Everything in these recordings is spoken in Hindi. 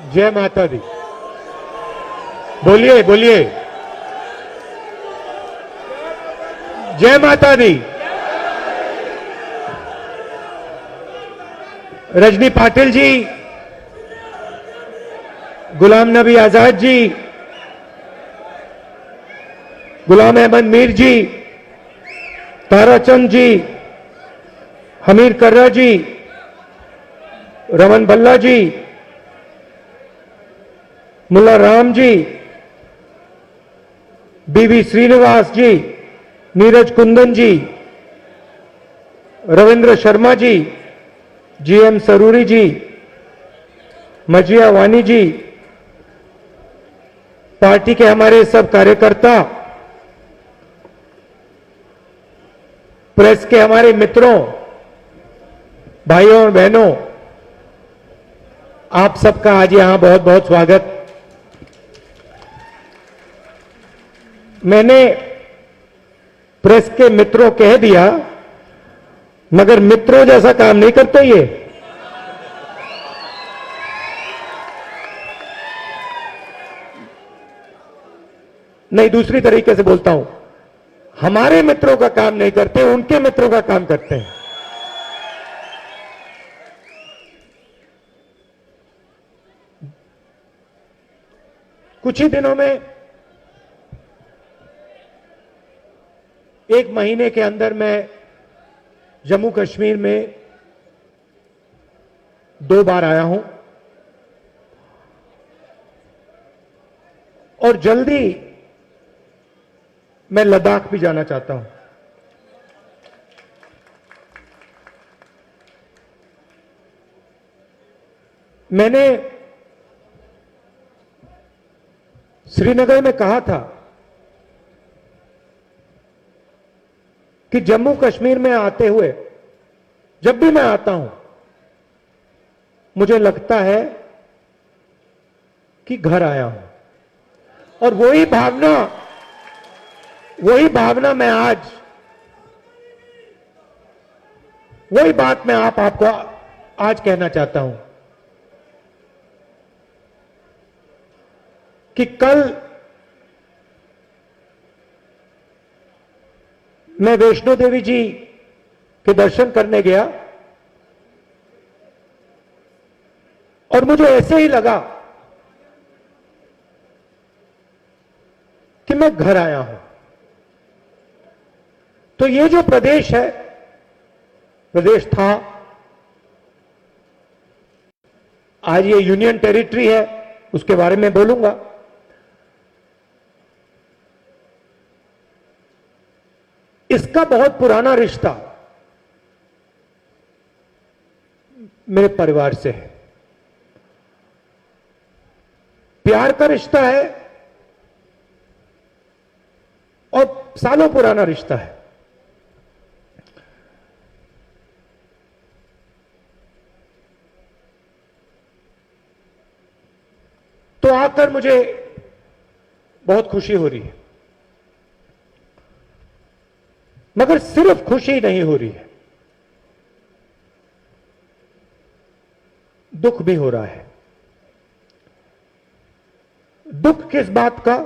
जय माता दी। बोलिए बोलिए, जय माता दी। रजनी पाटिल जी, गुलाम नबी आजाद जी, गुलाम अहमद मीर जी, ताराचंद जी, हमीर कर्रा जी, रमन भल्ला जी, मुल्ला राम जी, बीवी श्रीनिवास जी, नीरज कुंदन जी, रविंद्र शर्मा जी, जीएम सरूरी जी, मजिया वानी जी, पार्टी के हमारे सब कार्यकर्ता, प्रेस के हमारे मित्रों, भाइयों और बहनों, आप सबका आज यहां बहुत बहुत स्वागत। मैंने प्रेस के मित्रों कह दिया, मगर मित्रों जैसा काम नहीं करते ये। नहीं, दूसरी तरीके से बोलता हूं, हमारे मित्रों का काम नहीं करते, उनके मित्रों का काम करते हैं। कुछ ही दिनों में, एक महीने के अंदर मैं जम्मू कश्मीर में 2 बार आया हूं और जल्दी मैं लद्दाख भी जाना चाहता हूं। मैंने श्रीनगर में कहा था कि जम्मू कश्मीर में आते हुए, जब भी मैं आता हूं, मुझे लगता है कि घर आया हूं। और वही भावना मैं आज, वही बात मैं आपको आज कहना चाहता हूं कि कल मैं वैष्णो देवी जी के दर्शन करने गया और मुझे ऐसे ही लगा कि मैं घर आया हूं। तो ये जो प्रदेश है, प्रदेश था, आज ये यूनियन टेरिटरी है, उसके बारे में बोलूंगा। इसका बहुत पुराना रिश्ता मेरे परिवार से है, प्यार का रिश्ता है और सालों पुराना रिश्ता है। तो आकर मुझे बहुत खुशी हो रही है, मगर सिर्फ खुशी नहीं हो रही है, दुख भी हो रहा है। दुख किस बात का?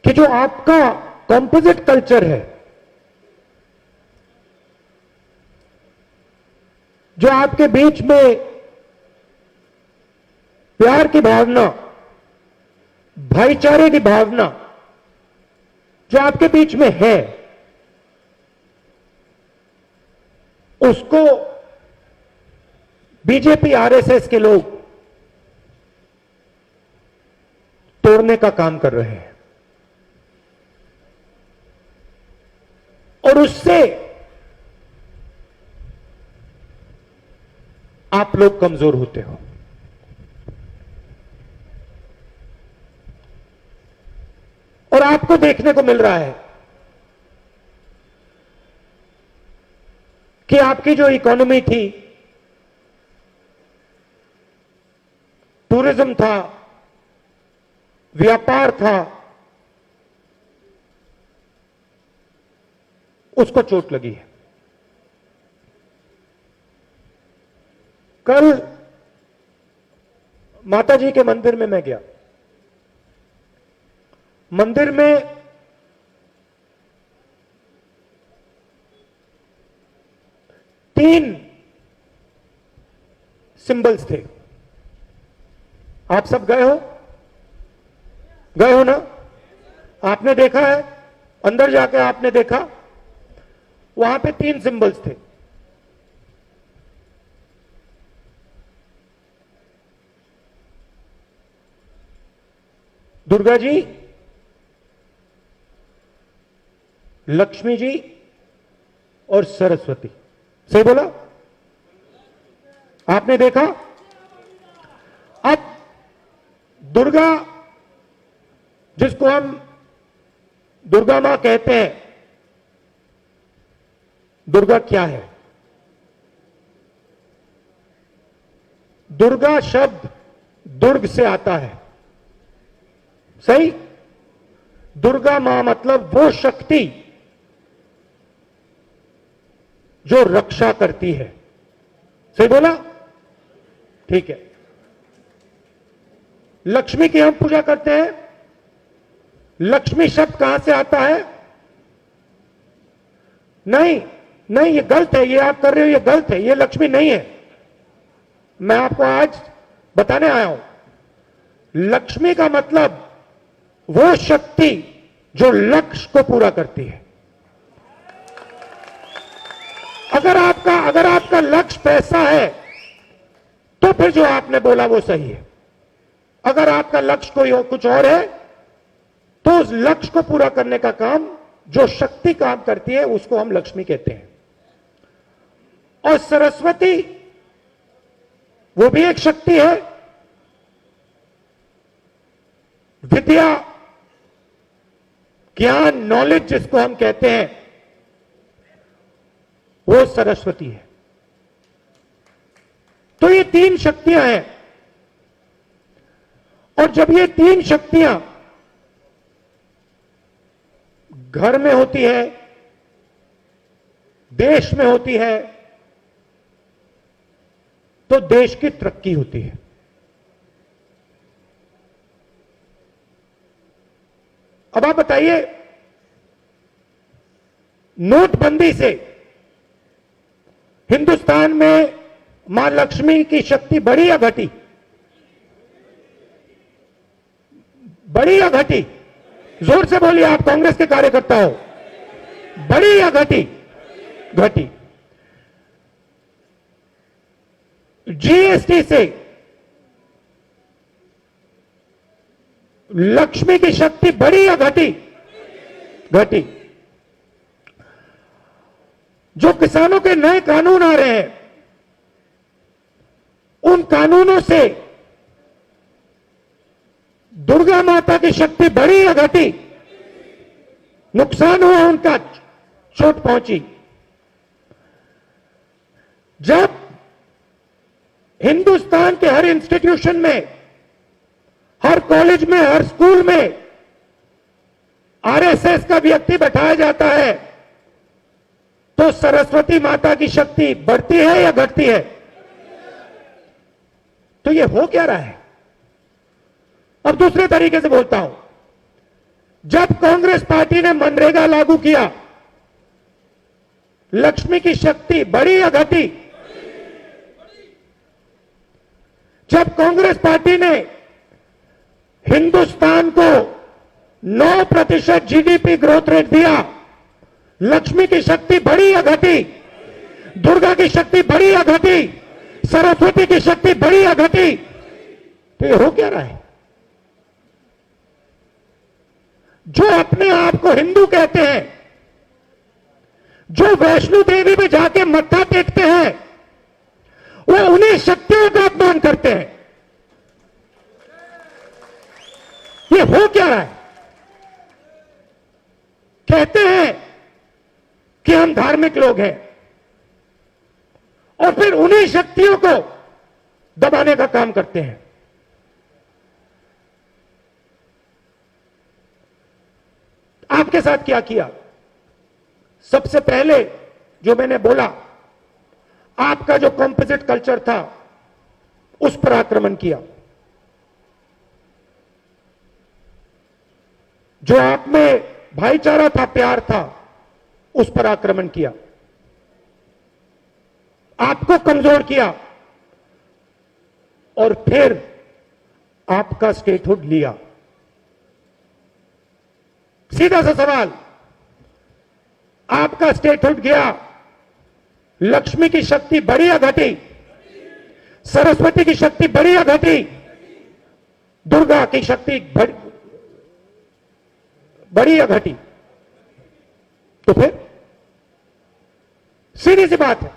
कि जो आपका कॉम्पोजिट कल्चर है, जो आपके बीच में प्यार की भावना, भाईचारे की भावना जो आपके बीच में है, उसको बीजेपी आरएसएस के लोग तोड़ने का काम कर रहे हैं और उससे आप लोग कमजोर होते हो। और आपको देखने को मिल रहा है कि आपकी जो इकोनॉमी थी, टूरिज्म था, व्यापार था, उसको चोट लगी है। कल माता जी के मंदिर में मैं गया। मंदिर में तीन सिंबल्स थे। आप सब गए हो? गए हो ना? आपने देखा है? अंदर जाकर आपने देखा? वहां पे तीन सिंबल्स थे। दुर्गा जी, लक्ष्मी जी और सरस्वती। सही बोला? आपने देखा? अब दुर्गा, जिसको हम दुर्गा मां कहते हैं, दुर्गा क्या है? दुर्गा शब्द दुर्ग से आता है। सही? दुर्गा मां मतलब वो शक्ति जो रक्षा करती है। सही बोला? ठीक है। लक्ष्मी की हम पूजा करते हैं। लक्ष्मी शब्द कहां से आता है? नहीं नहीं, ये गलत है, ये आप कर रहे हो, ये गलत है, ये लक्ष्मी नहीं है। मैं आपको आज बताने आया हूं, लक्ष्मी का मतलब वो शक्ति जो लक्ष्य को पूरा करती है। अगर आपका लक्ष्य पैसा है तो फिर जो आपने बोला वो सही है। अगर आपका लक्ष्य कोई कुछ और है तो उस लक्ष्य को पूरा करने का काम जो शक्ति काम करती है उसको हम लक्ष्मी कहते हैं। और सरस्वती वो भी एक शक्ति है, विद्या, ज्ञान, नॉलेज जिसको हम कहते हैं, वो सरस्वती है। तो ये तीन शक्तियां हैं। और जब ये तीन शक्तियां घर में होती है, देश में होती है, तो देश की तरक्की होती है। अब आप बताइए, नोटबंदी से हिंदुस्तान में मां लक्ष्मी की शक्ति बढ़ी या घटी? बढ़ी या घटी? जोर से बोलिए, आप कांग्रेस के कार्यकर्ता हो। बढ़ी या घटी? घटी। जीएसटी से लक्ष्मी की शक्ति बढ़ी या घटी? घटी। जो किसानों के नए कानून आ रहे हैं, उन कानूनों से दुर्गा माता की शक्ति बढ़ी या घटी? नुकसान हुआ उनका, चोट पहुंची। जब हिंदुस्तान के हर इंस्टीट्यूशन में, हर कॉलेज में, हर स्कूल में आरएसएस का व्यक्ति बैठाया जाता है, तो सरस्वती माता की शक्ति बढ़ती है या घटती है? तो ये हो क्या रहा है? अब दूसरे तरीके से बोलता हूं, जब कांग्रेस पार्टी ने मनरेगा लागू किया, लक्ष्मी की शक्ति बढ़ी या घटी? जब कांग्रेस पार्टी ने हिंदुस्तान को 9% जीडीपी ग्रोथ रेट दिया, लक्ष्मी की शक्ति बढ़ी या घटी? दुर्गा की शक्ति बढ़ी या घटी? सरस्वती की शक्ति बढ़ी या घटी? तो ये हो क्या रहा है? जो अपने आप को हिंदू कहते हैं, जो वैष्णो देवी में जाके मत्था टेकते हैं, वो उन्हीं शक्तियों का अपमान करते हैं। ये हो क्या रहा है? कहते हैं कि हम धार्मिक लोग हैं और फिर उन्हीं शक्तियों को दबाने का काम करते हैं। आपके साथ क्या किया? सबसे पहले जो मैंने बोला, आपका जो कॉम्पोजिट कल्चर था, उस पर आक्रमण किया। जो आप में भाईचारा था, प्यार था, उस पर आक्रमण किया, आपको कमजोर किया और फिर आपका स्टेटहुड लिया। सीधा सा सवाल, आपका स्टेटहुड गया, लक्ष्मी की शक्ति बढ़ी या घटी? सरस्वती की शक्ति बढ़ी या घटी? दुर्गा की शक्ति बढ़ी या घटी? तो फिर सीधी सी बात है,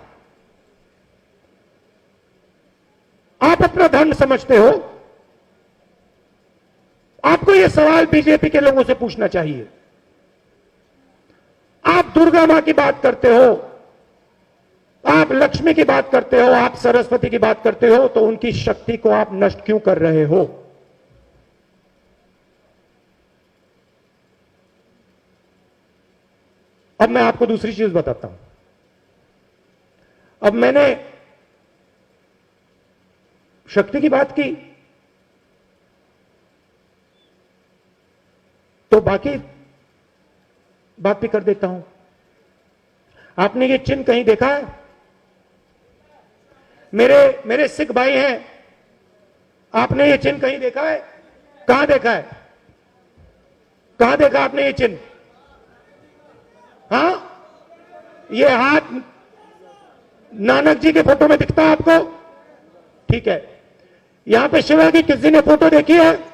आप अपना धर्म समझते हो, आपको यह सवाल बीजेपी के लोगों से पूछना चाहिए। आप दुर्गा मां की बात करते हो, आप लक्ष्मी की बात करते हो, आप सरस्वती की बात करते हो, तो उनकी शक्ति को आप नष्ट क्यों कर रहे हो? अब मैं आपको दूसरी चीज बताता हूं। अब मैंने शक्ति की बात की, तो बाकी बात भी कर देता हूं। आपने ये चिन्ह कहीं देखा है? मेरे सिख भाई हैं, आपने ये चिन्ह कहीं देखा है? कहां देखा है? कहां देखा आपने ये चिन्ह? हाँ, ये हाथ नानक जी के फोटो में दिखता है आपको? ठीक है। यहां पे शिवा की किसी ने फोटो देखी है?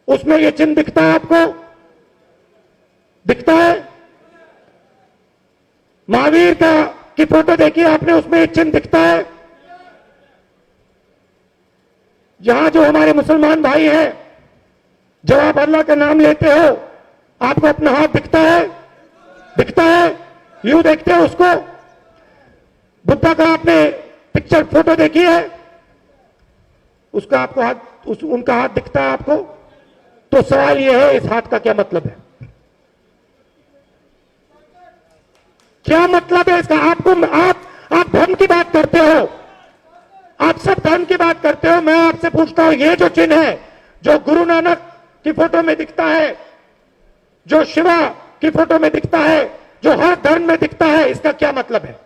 उसमें ये चिन्ह दिखता है आपको? दिखता है? महावीर की फोटो देखी है आपने? उसमें ये चिन्ह दिखता है? यहां जो हमारे मुसलमान भाई हैं, जब आप अल्लाह का नाम लेते हो, आपको अपना हाथ दिखता है? दिखता है? यूं देखते हो उसको? बुद्धा का आपने पिक्चर फोटो देखी है? उसका आपको हाथ, उनका हाथ दिखता है आपको? तो सवाल यह है, इस हाथ का क्या मतलब है? क्या मतलब है इसका? आप धर्म की बात करते हो, आप सब धर्म की बात करते हो। मैं आपसे पूछता हूं, ये जो चिन्ह है, जो गुरु नानक की फोटो में दिखता है, जो शिवा की फोटो में दिखता है, जो हर धर्म में दिखता है, इसका क्या मतलब है?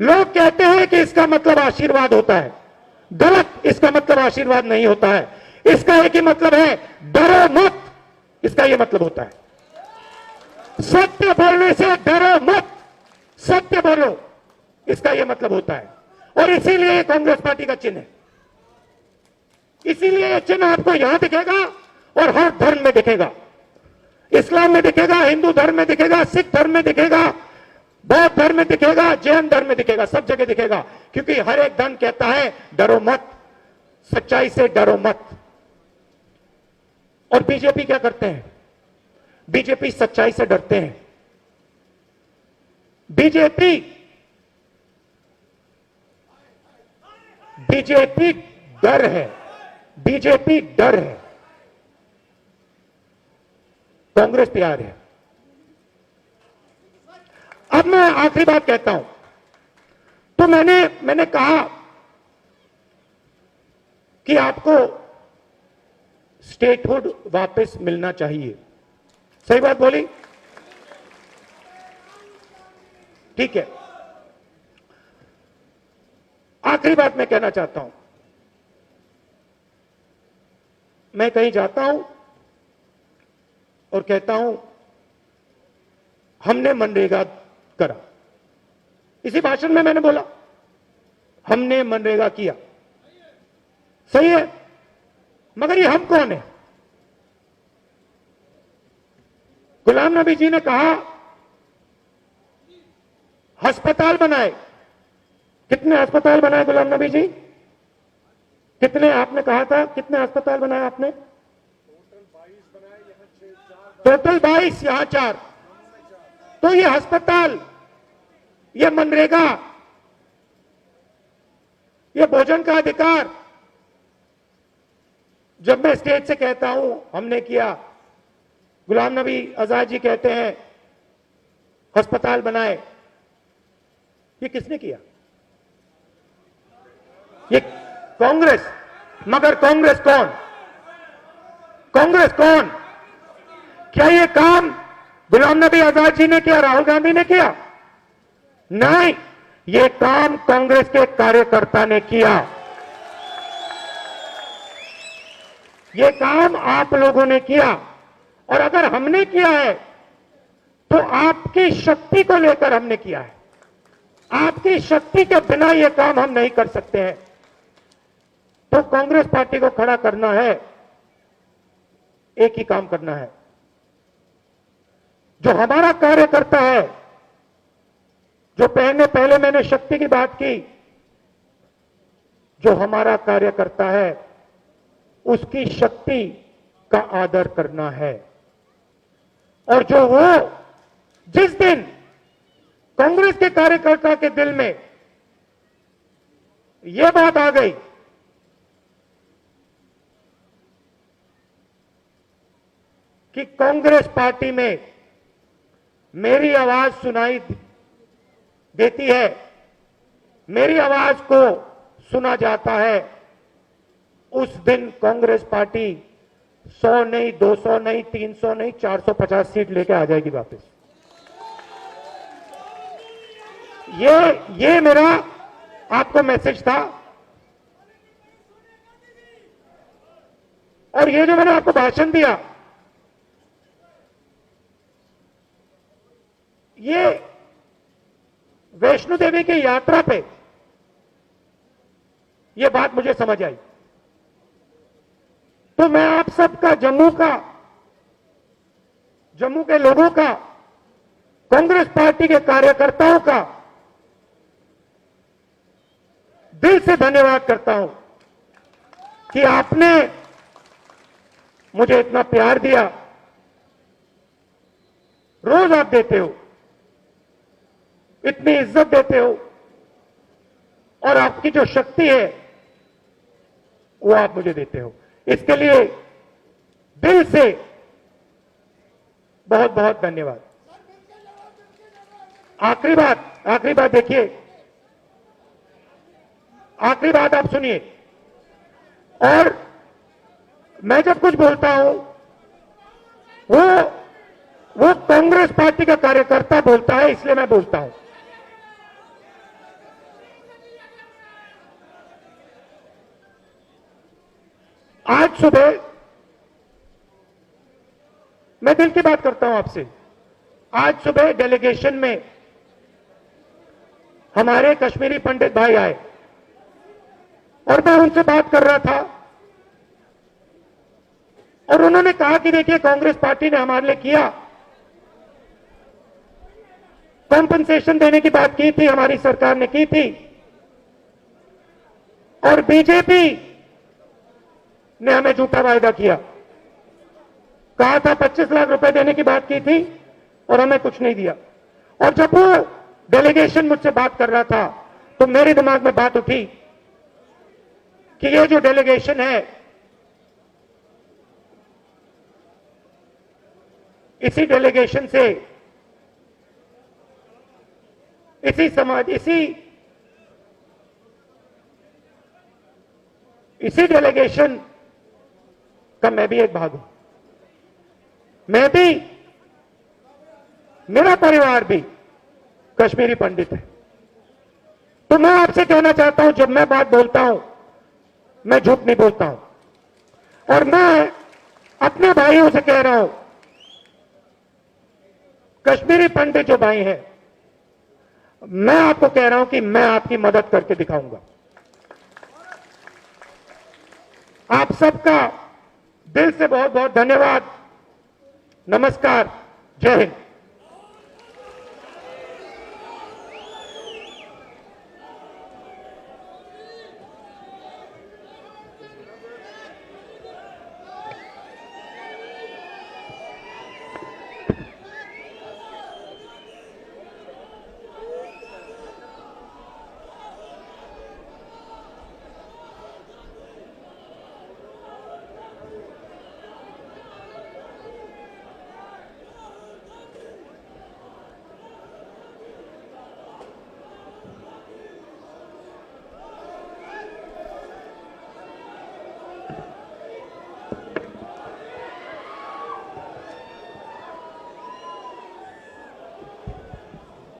लोग कहते हैं कि इसका मतलब आशीर्वाद होता है। गलत, इसका मतलब आशीर्वाद नहीं होता है। इसका एक ही मतलब है, डरो मत, इसका यह मतलब होता है। सत्य बोलने से डरो मत, सत्य बोलो, इसका यह मतलब होता है। और इसीलिए ये कांग्रेस पार्टी का चिन्ह है। इसीलिए यह चिन्ह आपको यहां दिखेगा और हर धर्म में दिखेगा। इस्लाम में दिखेगा, हिंदू धर्म में दिखेगा, सिख धर्म में दिखेगा, बौद्ध धर्म में दिखेगा, जैन धर्म में दिखेगा, सब जगह दिखेगा। क्योंकि हर एक धर्म कहता है डरो मत, सच्चाई से डरो मत। और बीजेपी क्या करते हैं? बीजेपी सच्चाई से डरते हैं। बीजेपी डर है, बीजेपी डर है, कांग्रेस तैयार है। अब मैं आखिरी बात कहता हूं। तो मैंने कहा कि आपको स्टेटहुड वापस मिलना चाहिए। सही बात बोली? ठीक है। आखिरी बात मैं कहना चाहता हूं। मैं कहीं जाता हूं और कहता हूं हमने मनरेगा करा। इसी भाषण में मैंने बोला हमने मनरेगा किया। सही है, मगर ये हम कौन है? गुलाम नबी जी ने कहा अस्पताल बनाए। कितने अस्पताल बनाए गुलाम नबी जी? कितने? आपने कहा था कितने अस्पताल बनाए आपने? टोटल 22, यहां 4। तो ये अस्पताल, ये मनरेगा, ये भोजन का अधिकार, जब मैं स्टेज से कहता हूं हमने किया, गुलाम नबी आजाद जी कहते हैं अस्पताल बनाए, ये किसने किया? ये कांग्रेस, मगर कांग्रेस कौन? कांग्रेस कौन? क्या ये काम गुलाम नबी आजाद जी ने किया, राहुल गांधी ने किया? नहीं, ये काम कांग्रेस के कार्यकर्ता ने किया। ये काम आप लोगों ने किया। और अगर हमने किया है तो आपकी शक्ति को लेकर हमने किया है। आपकी शक्ति के बिना यह काम हम नहीं कर सकते हैं। तो कांग्रेस पार्टी को खड़ा करना है, एक ही काम करना है। जो हमारा कार्यकर्ता है, जो पहले मैंने शक्ति की बात की, जो हमारा कार्यकर्ता है उसकी शक्ति का आदर करना है। और जो वो जिस दिन कांग्रेस के कार्यकर्ता के दिल में यह बात आ गई कि कांग्रेस पार्टी में मेरी आवाज सुनाई देती है, मेरी आवाज को सुना जाता है, उस दिन कांग्रेस पार्टी 100 नहीं, 200 नहीं, 300 नहीं, 450 सीट लेके आ जाएगी वापस। ये मेरा आपको मैसेज था। और ये जो मैंने आपको भाषण दिया, ये वैष्णो देवी की यात्रा पे ये बात मुझे समझ आई। तो मैं आप सबका, जम्मू के लोगों का, कांग्रेस पार्टी के कार्यकर्ताओं का दिल से धन्यवाद करता हूं कि आपने मुझे इतना प्यार दिया। रोज आप देते हो, इतनी इज्जत देते हो, और आपकी जो शक्ति है वो आप मुझे देते हो। इसके लिए दिल से बहुत बहुत धन्यवाद। आखिरी बात देखिए, आखिरी बात आप सुनिए। और मैं जब कुछ बोलता हूं वो कांग्रेस पार्टी का कार्यकर्ता बोलता है, इसलिए मैं बोलता हूं। आज सुबह मैं दिल की बात करता हूं आपसे। आज सुबह डेलीगेशन में हमारे कश्मीरी पंडित भाई आए और मैं उनसे बात कर रहा था और उन्होंने कहा कि देखिए, कांग्रेस पार्टी ने हमारे लिए किया, कॉम्पनसेशन देने की बात की थी, हमारी सरकार ने की थी, और बीजेपी ने हमें झूठा वायदा किया। कहा था 25 लाख रुपए देने की बात की थी और हमें कुछ नहीं दिया। और जब वो डेलीगेशन मुझसे बात कर रहा था तो मेरे दिमाग में बात उठी कि ये जो डेलीगेशन है, इसी डेलीगेशन से, इसी समाज, इसी डेलीगेशन का मैं भी एक भाग हूं। मैं भी, मेरा परिवार भी कश्मीरी पंडित है। तो मैं आपसे कहना चाहता हूं, जब मैं बात बोलता हूं मैं झूठ नहीं बोलता हूं। और मैं अपने भाइयों से कह रहा हूं, कश्मीरी पंडित जो भाई हैं, मैं आपको कह रहा हूं कि मैं आपकी मदद करके दिखाऊंगा। आप सबका दिल से बहुत बहुत धन्यवाद। नमस्कार, जय हिंद।